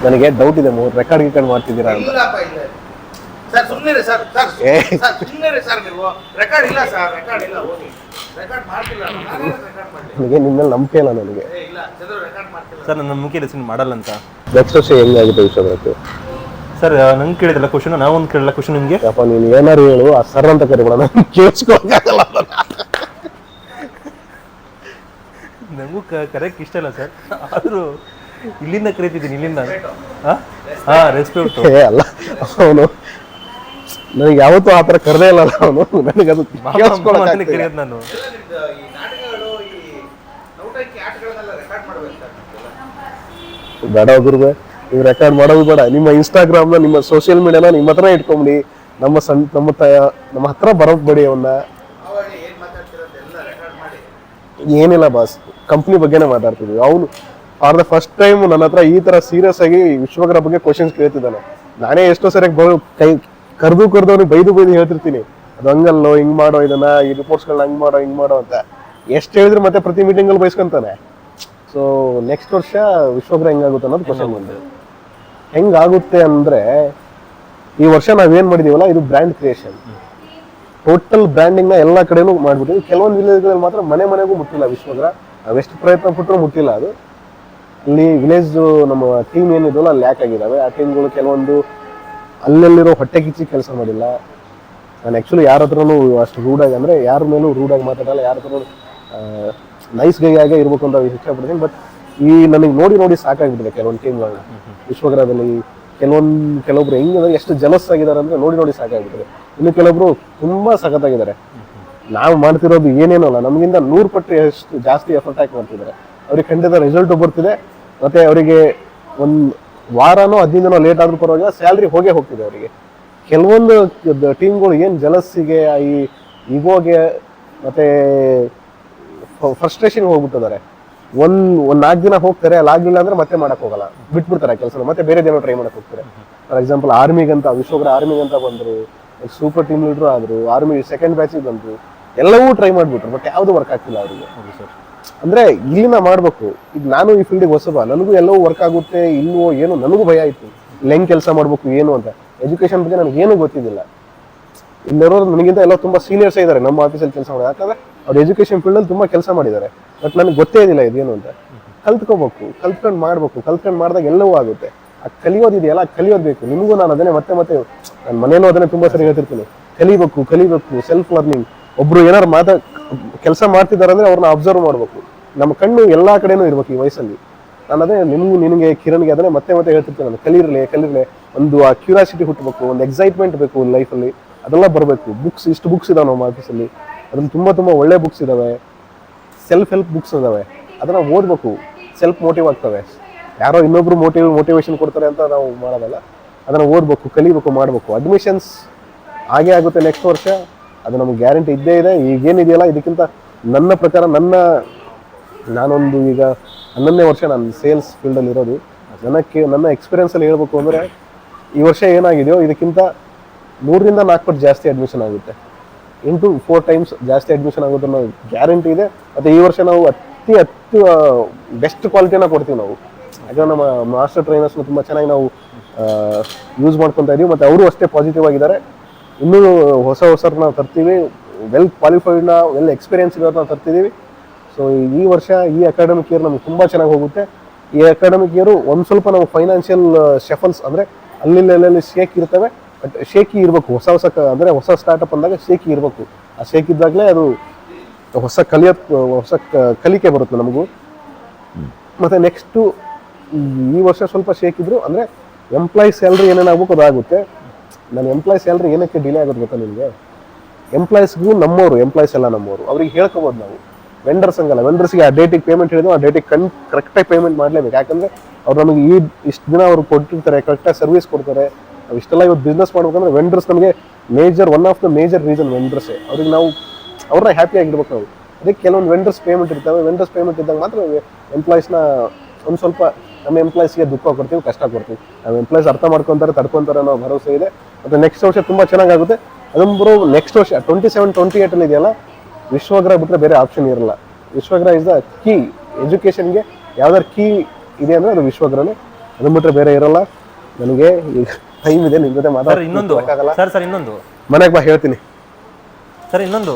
ನನಗೆ ಡೌಟ್ ಇದೆ, ರೆಕಾರ್ಡ್ ಗಿಕಾರ್ಡ್ ಮಾಡ್ತಿದ್ದೀರಾ ಅಂತ. ಸರ್ ಸುಮ್ಮನೆ ಸರ್ ಸುಮ್ಮನೆ ಸರ್ ನೀವು ರೆಕಾರ್ಡ್ ಇಲ್ಲ ಸರ್, ರೆಕಾರ್ಡ್ ಇಲ್ಲ, ಹೋಗಿ ರೆಕಾರ್ಡ್ ಮಾಡ್ತಿಲ್ಲ, ನನಗೆ ನಿಮ್ಮ ಮೇಲೆ ನಂಬಿಕೆ ಇಲ್ಲ ನನಗೆ. ಇಲ್ಲ ಚಂದ್ರ ರೆಕಾರ್ಡ್ ಮಾಡ್ತಿಲ್ಲ ಸರ್. ನನ್ನ ನಂಬಿಕೆ ಲೆಸನ್ ಮಾಡಲ್ಲ ಅಂತ. ನೆಕ್ಸ್ಟ್ ವರ್ಷ ಹೆಂಗಾಗಿದೆ ವಿಶ್ವಗ್ರಕ್ಕೆ? ಸರ್ ನಂಗೆ ಕೇಳಿದಲ್ಲ ಕ್ವಶನ್, ನಾವೊಂದು ಕೇಳಲ್ಲ ಕ್ವಶನ್ ನಿಮಗೆ. ಯಪ್ಪ ನೀನು ಏನಾರು ಹೇಳು, ಆ ಸರ್ ಅಂತ ಕರಿಬೇಡ, ನಾನು ಕೇಳಿಸ್ಕೊಳಕ್ಕಾಗಲ್ಲ. ನನಗೂ ಕರೆಕ್ಟ್ ಇಷ್ಟ ಇಲ್ಲ ಸರ್, ಆದರೂ ಇಲ್ಲಿಂದ ಕರಿತಿದ್ದೀನಿ, ಇಲ್ಲಿಂದ. ಹಾಂ ರೆಸ್ಪೆಕ್ಟ್. ಅಲ್ಲ, ಅವನು ನನಗೆ ಯಾವತ್ತೂ ಆ ಥರ ಕರೆದೇ ಇಲ್ಲ ಅವನು, ನನಗೆ ಅದು ಕರೆಯೋದು ನಾನು. ಈ ನಾಟಕಗಳು, ಈ ನೌಟಂಕಿ ಆಟಗಳನ್ನೆಲ್ಲ ರೆಕಾರ್ಡ್ ಮಾಡ್ಬೇಕು ಸರ್. ಬೇಡ ಗುರುವೆ, ನೀವು ರೆಕಾರ್ಡ್ ಮಾಡೋದು ಬೇಡ. ನಿಮ್ಮ ಇನ್ಸ್ಟಾಗ್ರಾಮ್ನ, ನಿಮ್ಮ ಸೋಷಿಯಲ್ ಮೀಡಿಯಾನ ನಿಮ್ಮ ಹತ್ರ ಇಟ್ಕೊಂಬಿಡಿ. ನಮ್ಮ ಹತ್ರ ಬರೋಕ್ ಬೇಡಿ ಅವನ್ನ. ಅವಾಗ ಏನ್ ಮಾತಾಡ್ತೀರ ಎಲ್ಲ ರೆಕಾರ್ಡ್ ಮಾಡಿ. ಏನಿಲ್ಲ ಬಾಸ್, ಕಂಪ್ನಿ ಬಗ್ಗೆನೇ ಮಾತಾಡ್ತಿದ್ವಿ. ಅವನು ಫಾರ್ ದ ಫಸ್ಟ್ ಟೈಮ್ ನನ್ನ ಹತ್ರ ಈ ತರ ಸೀರಿಯಸ್ ಆಗಿ ವಿಶ್ವಗ್ರ ಬಗ್ಗೆ ಕ್ವಶನ್ಸ್ ಕೇಳ್ತಿದ್ದಾನೆ. ನಾನೇ ಎಷ್ಟೋ ಸರಿಯಾಗಿ ಕೈ ಕರೆದು ಅವ್ನಿಗೆ ಬೈದು ಹೇಳ್ತಿರ್ತೀನಿ, ಅದು ಹಂಗಲ್ಲೋ, ಹಿಂಗ್ ಮಾಡೋ, ಇದನ್ನ ಈ ರಿಪೋರ್ಟ್ಸ್ಗಳನ್ನ ಹಿಂಗ್ ಮಾಡೋ ಅಂತ ಎಷ್ಟು ಹೇಳಿದ್ರು ಮತ್ತೆ ಪ್ರತಿ ಮೀಟಿಂಗ್ ಅಲ್ಲಿ ಬೈಸ್ಕೊಂತಾನೆ. ಸೊ ನೆಕ್ಸ್ಟ್ ವರ್ಷ ವಿಶ್ವಗ್ರ ಹೆಂಗಾಗುತ್ತೆ ಅನ್ನೋದು ಕ್ವಶನ್ ಬಂದು ಹೆಂಗಾಗುತ್ತೆ ಅಂದ್ರೆ, ಈ ವರ್ಷ ನಾವೇನ್ ಮಾಡಿದೀವಲ್ಲ, ಇದು ಬ್ರ್ಯಾಂಡ್ ಕ್ರಿಯೇಷನ್, ಟೋಟಲ್ ಬ್ರ್ಯಾಂಡಿಂಗ್ ನ ಎಲ್ಲಾ ಕಡೆನೂ ಮಾಡ್ಬಿಟ್ಟಿದ್ವಿ. ಕೆಲವೊಂದು ವಿಲೇಜ್ಗಳಲ್ಲಿ ಮಾತ್ರ ಮನೆಗೂ ಮುಟ್ಟಿಲ್ಲ ವಿಶ್ವಗ್ರ. ನಾವೆಷ್ಟು ಪ್ರಯತ್ನ ಪಟ್ಟರು ಮುಟ್ಟಿಲ್ಲ ಅದು. ಇಲ್ಲಿ ವಿಲೇಜ್ ನಮ್ಮ ಟೀಮ್ ಏನಿದೆಯಲ್ಲ ಅಲ್ಲಿ ಲ್ಯಾಕ್ ಆಗಿದ್ದಾವೆ. ಆ ಟೀಮ್ಗಳು ಕೆಲವೊಂದು ಅಲ್ಲೆಲ್ಲಿರೋ ಹೊಟ್ಟೆ ಕಿಚ್ಚಿ ಕೆಲಸ ಮಾಡಿಲ್ಲ. ನಾನು ಆ್ಯಕ್ಚುಲಿ ಯಾರ ಹತ್ರನೂ ಅಷ್ಟು ರೂಡಾಗಿ, ಅಂದರೆ ಯಾರ ಮೇಲೂ ರೂಡಾಗಿ ಮಾತಾಡಲ್ಲ, ಯಾರ ಹತ್ರ ನೈಸ್ ಗೈಯಾಗೆ ಇರ್ಬೇಕು ಅಂತ ಇಷ್ಟಪಡ್ತೀನಿ. ಬಟ್ ಈ ನನಗೆ ನೋಡಿ ಸಾಕಾಗ್ಬಿಟ್ಟಿದೆ ಕೆಲವೊಂದು ಟೀಮ್ಗಳನ್ನ ವಿಶ್ವಗ್ರಹದಲ್ಲಿ. ಕೆಲವೊಬ್ರು ಹೆಂಗಂದ್ರೆ ಎಷ್ಟು ಜಲಸ್ ಆಗಿದ್ದಾರೆ ಅಂದರೆ ನೋಡಿ ಸಾಕಾಗ್ಬಿಟ್ಟಿದೆ. ಇನ್ನು ಕೆಲವೊಬ್ರು ತುಂಬಾ ಸಖತ್ತಾಗಿದ್ದಾರೆ. ನಾವು ಮಾಡ್ತಿರೋದು ಏನೇನೋ ಅಲ್ಲ, ನಮಗಿಂತ 100 ಪಟ್ಟು ಎಷ್ಟು ಜಾಸ್ತಿ ಎಫರ್ಟ್ ಹಾಕಿ ಮಾಡ್ತಿದ್ದಾರೆ. ಅವ್ರಿಗೆ ಖಂಡಿತ ರಿಸಲ್ಟ್ ಬರ್ತಿದೆ. ಮತ್ತೆ ಅವರಿಗೆ ಒಂದು ವಾರನೋ 15 ದಿನೋ ಲೇಟ್ ಆದ್ರೂ ಪರವಾಗಿಲ್ಲ, ಸ್ಯಾಲ್ರಿ ಹೋಗ್ತಿದೆ ಅವರಿಗೆ. ಕೆಲವೊಂದು ಟೀಮ್ಗಳು ಏನು ಜಲಸ್ಸಿಗೆ, ಈ ಈಗೋಗೆ ಮತ್ತೆ ಫ್ರಸ್ಟ್ರೇಷನ್ ಹೋಗ್ಬಿಟ್ಟಿದ್ದಾರೆ. ಒಂದು 4 ದಿನ ಹೋಗ್ತಾರೆ, ಅಲ್ಲಾಗಿಲ್ಲ ಅಂದ್ರೆ ಮತ್ತೆ ಮಾಡಕ್ ಹೋಗಲ್ಲ, ಬಿಟ್ಬಿಡ್ತಾರೆ ಕೆಲಸ, ಮತ್ತೆ ಬೇರೆ ಏನೋ ಟ್ರೈ ಮಾಡಕ್ ಹೋಗ್ತಾರೆ. ಫಾರ್ ಎಕ್ಸಾಂಪಲ್ ಆರ್ಮಿಗಂತ, ವಿಶ್ವಗ್ರ ಆರ್ಮಿಗಂತ ಬಂದ್ರು, ಸೂಪರ್ ಟೀಮ್ ಲೀಡರ್ ಆದ್ರು, ಆರ್ಮಿ ಸೆಕೆಂಡ್ ಬ್ಯಾಚಿಗೆ ಬಂದ್ರು, ಎಲ್ಲವೂ ಟ್ರೈ ಮಾಡ್ಬಿಟ್ರು, ಬಟ್ ಯಾವ್ದು ವರ್ಕ್ ಆಗ್ತಿಲ್ಲ ಅವರಿಗೆ. ಅಂದ್ರೆ ಇಲ್ಲಿನ ಮಾಡ್ಬೇಕು. ಈಗ ನಾನು ಈ ಫೀಲ್ಡಿಗೆ ಹೊಸಬ, ನನಗೂ ಎಲ್ಲವೂ ವರ್ಕ್ ಆಗುತ್ತೆ ಇಲ್ವೋ ಏನೋ ನನಗೂ ಭಯ ಆಯ್ತು. ಇಲ್ಲಿ ಹೆಂಗ್ ಕೆಲಸ ಮಾಡ್ಬೇಕು ಏನು ಅಂತ. ಎಜುಕೇಶನ್ ಬಗ್ಗೆ ನನಗೆ ಏನೂ ಗೊತ್ತಿದ್ದಿಲ್ಲ. ಇಲ್ಲಿರೋರು ನನಗಿಂತ ಎಲ್ಲ ತುಂಬಾ ಸೀನಿಯರ್ಸ್ ಇದ್ದಾರೆ ನಮ್ಮ ಆಫೀಸಲ್ಲಿ ಕೆಲಸ ಮಾಡೋದು. ಯಾಕಂದ್ರೆ ಅವ್ರು ಎಜುಕೇಶನ್ ಫೀಲ್ಡ್ ಅಲ್ಲಿ ತುಂಬಾ ಕೆಲಸ ಮಾಡಿದ್ದಾರೆ. ಬಟ್ ನನಗೆ ಗೊತ್ತೇ ಇದಿಲ್ಲ ಇದೇನು ಅಂತ. ಕಲ್ತ್ಕೋಬೇಕು, ಕಲ್ತ್ಕೊಂಡು ಮಾಡಿದಾಗ ಎಲ್ಲವೂ ಆಗುತ್ತೆ. ಆ ಕಲಿಯೋದಿದೆಯಲ್ಲ, ಕಲಿಯೋದು ಬೇಕು. ನಿಮಗೂ ನಾನು ಅದನ್ನೇ ಮತ್ತೆ ನನ್ನ ಮನೇನೂ ಅದನ್ನೇ ತುಂಬಾ ಸರಿ ಹೇಳ್ತಿರ್ತೀನಿ, ಕಲಿಬೇಕು, ಸೆಲ್ಫ್ ಲರ್ನಿಂಗ್. ಒಬ್ರು ಏನಾರು ಕೆಲಸ ಮಾಡ್ತಿದ್ದಾರೆ ಅಂದ್ರೆ ಅವ್ರನ್ನ ಅಬ್ಸರ್ವ್ ಮಾಡ್ಬೇಕು. ನಮ್ಮ ಕಣ್ಣು ಎಲ್ಲಾ ಕಡೆನೂ ಇರ್ಬೇಕು ಈ ವಯಸ್ಸಲ್ಲಿ. ನಾನು ಅದೇ ನಿನಗೆ ಕಿರಣ್ಗೆ ಅದನ್ನೇ ಮತ್ತೆ ಹೇಳ್ತಿರ್ತೀನಿ, ನಾನು ಕಲಿರ್ಲೆ ಒಂದು ಆ ಕ್ಯೂರಿಯಾಸಿಟಿ ಹುಟ್ಟಬೇಕು, ಒಂದು ಎಕ್ಸೈಟ್ಮೆಂಟ್ ಬೇಕು ಲೈಫಲ್ಲಿ, ಅದೆಲ್ಲ ಬರಬೇಕು. ಇಷ್ಟು ಬುಕ್ಸ್ ಇದಾವೆ ನಮ್ಮ ಆಫೀಸಲ್ಲಿ, ಅದ್ರಲ್ಲಿ ತುಂಬಾ ಒಳ್ಳೆ ಬುಕ್ಸ್ ಇದಾವೆ, ಸೆಲ್ಫ್ ಹೆಲ್ಪ್ ಬುಕ್ಸ್ ಇದಾವೆ. ಅದನ್ನ ಓದ್ಬೇಕು, ಸೆಲ್ಫ್ ಮೋಟಿವ್ ಆಗ್ತವೆ. ಯಾರೋ ಇನ್ನೊಬ್ರು ಮೋಟಿವೇಶನ್ ಕೊಡ್ತಾರೆ ಅಂತ ನಾವು ಮಾಡೋದಲ್ಲ, ಅದನ್ನ ಓದ್ಬೇಕು, ಕಲಿಬೇಕು, ಮಾಡಬೇಕು. ಅಡ್ಮಿಷನ್ಸ್ ಹಾಗೆ ಆಗುತ್ತೆ ನೆಕ್ಸ್ಟ್ ವರ್ಷ, ಅದು ನಮ್ಗೆ ಗ್ಯಾರಂಟಿ ಇದ್ದೇ ಇದೆ. ಈಗೇನಿದೆಯಲ್ಲ, ಇದಕ್ಕಿಂತ ನನ್ನ ಪ್ರಕಾರ ನಾನೊಂದು ಈಗ 11ನೇ ವರ್ಷ ನಾನು ಸೇಲ್ಸ್ ಫೀಲ್ಡಲ್ಲಿ ಇರೋದು. ನನ್ನ ಎಕ್ಸ್ಪೀರಿಯನ್ಸಲ್ಲಿ ಹೇಳ್ಬೇಕು ಅಂದರೆ, ಈ ವರ್ಷ ಏನಾಗಿದೆಯೋ ಇದಕ್ಕಿಂತ 3ರಿಂದ 4 ಪಟ್ಟು ಜಾಸ್ತಿ ಅಡ್ಮಿಷನ್ ಆಗುತ್ತೆ. 4 ಟೈಮ್ಸ್ ಜಾಸ್ತಿ ಅಡ್ಮಿಷನ್ ಆಗುತ್ತೆ ಅನ್ನೋ ಗ್ಯಾರಂಟಿ ಇದೆ. ಮತ್ತು ಈ ವರ್ಷ ನಾವು ಅತಿ ಬೆಸ್ಟ್ ಕ್ವಾಲಿಟಿನ ಕೊಡ್ತೀವಿ ನಾವು. ಯಾಕಂದ್ರೆ ನಮ್ಮ ಮಾಸ್ಟರ್ ಟ್ರೈನರ್ಸ್ನ ತುಂಬ ಚೆನ್ನಾಗಿ ನಾವು ಯೂಸ್ ಮಾಡ್ಕೊತಾ ಇದೀವಿ. ಮತ್ತು ಅವರು ಅಷ್ಟೇ ಪಾಸಿಟಿವ್ ಆಗಿದ್ದಾರೆ. ಇನ್ನೂ ಹೊಸರನ್ನ ತರ್ತೀವಿ, ವೆಲ್ ಕ್ವಾಲಿಫೈಡ್ನ, ವೆಲ್ ಎಕ್ಸ್ಪೀರಿಯನ್ಸ್ ಇರೋದನ್ನ ತರ್ತಿದ್ದೀವಿ. ಸೊ ಈ ವರ್ಷ ಈ ಅಕಾಡೆಮಿಕ್ ಇಯರ್ ನಮ್ಗೆ ತುಂಬ ಚೆನ್ನಾಗಿ ಹೋಗುತ್ತೆ. ಈ ಅಕಾಡೆಮಿಕ್ ಇಯರು ಒಂದು ಸ್ವಲ್ಪ ನಾವು ಫೈನಾನ್ಷಿಯಲ್ ಶಫಲ್ಸ್ ಅಂದರೆ ಅಲ್ಲಿ ಶೇಕ್ ಇರ್ತವೆ. ಬಟ್ ಶೇಕಿ ಇರಬೇಕು. ಹೊಸ ಸ್ಟಾರ್ಟಪ್ ಅಂದಾಗ ಶೇಕಿ ಇರಬೇಕು. ಆ ಶೇಕ್ ಇದ್ದಾಗಲೇ ಅದು ಹೊಸ ಕಲಿಕೆ ಬರುತ್ತೆ ನಮಗೂ. ಮತ್ತು ನೆಕ್ಸ್ಟು ಈ ವರ್ಷ ಸ್ವಲ್ಪ ಶೇಕ್ ಇದ್ರು ಅಂದರೆ ಎಂಪ್ಲಾಯ್ ಸ್ಯಾಲ್ರಿ ಏನೇನಾಗಬೇಕು ಅದಾಗುತ್ತೆ. ನಾನು ಎಂಪ್ಲಾಯ್ ಸ್ಯಾಲ್ರಿ ಏನಕ್ಕೆ ಡಿಲೇ ಆಗೋದು ಗೊತ್ತಾ ನಿಮಗೆ? ಎಂಪ್ಲಾಯೀಸ್ಗೂ ಎಂಪ್ಲಾಯೀಸ್ ಎಲ್ಲ ನಮ್ಮವರು, ಅವ್ರಿಗೆ ಹೇಳ್ಕೊಬೋದು ನಾವು. ವೆಂಡರ್ಸ್ ಹಂಗಲ್ಲ, ವೆಂಡರ್ಸ್ಗೆ ಆ ಡೇಟಿಗೆ ಪೇಮೆಂಟ್ ಹೇಳಿದ್ರು, ಆ ಡೇಟಿಗೆ ಕರೆಕ್ಟಾಗಿ ಪೇಮೆಂಟ್ ಮಾಡಲೇಬೇಕು. ಯಾಕಂದರೆ ಅವ್ರು ನಮಗೆ ಇಷ್ಟು ದಿನ ಅವ್ರು ಕೊಟ್ಟಿರ್ತಾರೆ, ಕರೆಕ್ಟಾಗಿ ಸರ್ವಿಸ್ ಕೊಡ್ತಾರೆ. ನಾವು ಇಷ್ಟೆಲ್ಲ ಇವತ್ತು ಬಿಸ್ನೆಸ್ ಮಾಡ್ಬೇಕಂದ್ರೆ ವೆಂಡರ್ಸ್ ನಮಗೆ one of the major reason ವೆಂಡರ್ಸೇ. ಅವ್ರಿಗೆ ನಾವು ಅವ್ರನ್ನ ಹ್ಯಾಪಿಯಾಗಿರ್ಬೇಕು ನಾವು. ಅದಕ್ಕೆ ಕೆಲವೊಂದು ವೆಂಡರ್ಸ್ ಪೇಮೆಂಟ್ ಇರ್ತವೆ. ವೆಂಡರ್ಸ್ ಪೇಮೆಂಟ್ ಇದ್ದಾಗ ಮಾತ್ರ ಎಂಪ್ಲಾಯೀಸ್ನ ಒಂದು ಸ್ವಲ್ಪ, ನಮ್ಮ ಎಂಪ್ಲಾಯೀಸ್ಗೆ ದುಃಖ ಕೊಡ್ತೀವಿ, ಕಷ್ಟ ಕೊಡ್ತೀವಿ. ನಮ್ಮ ಎಂಪ್ಲಾಯೀಸ್ ಅರ್ಥ ಮಾಡ್ಕೊತಾರೆ, ತಡ್ಕೊತಾರೆ ಅನ್ನೋ ಭರವಸೆ ಇದೆ. ಮತ್ತು ನೆಕ್ಸ್ಟ್ ವರ್ಷ ತುಂಬ ಚೆನ್ನಾಗಾಗುತ್ತೆ. ಅದೊಂದು ನೆಕ್ಸ್ಟ್ ವರ್ಷ 27-28 ಇದೆಯಲ್ಲ, ವಿಶ್ವಗ್ರಹ ಬಿಟ್ಟರೆ ಬೇರೆ ಆಪ್ಷನ್ ಇರಲ್ಲ. ವಿಶ್ವಗ್ರಹ ಇಸ್ ದ ಕೀ. ಎಜುಕೇಷನ್ಗೆ ಯಾವ್ದಾರು ಕೀ ಇದೆ ಅಂದರೆ ಅದು ವಿಶ್ವಗ್ರಹನೇ. ಅದನ್ನ ಬಿಟ್ರೆ ಬೇರೆ ಇರಲ್ಲ. ನನಗೆ ಈಗ ಟೈಮ್ ಇದೆ, ನಿಮ್ ಜೊತೆ ಸರ್ ಇನ್ನೊಂದು ಮಾತಾಡೋಕ್ಕಾಗಲ್ಲ. ಸರ್ ಇನ್ನೊಂದು ಮನೆಗೆ ಬಾ ಹೇಳ್ತೀನಿ. ಸರ್ ಇನ್ನೊಂದು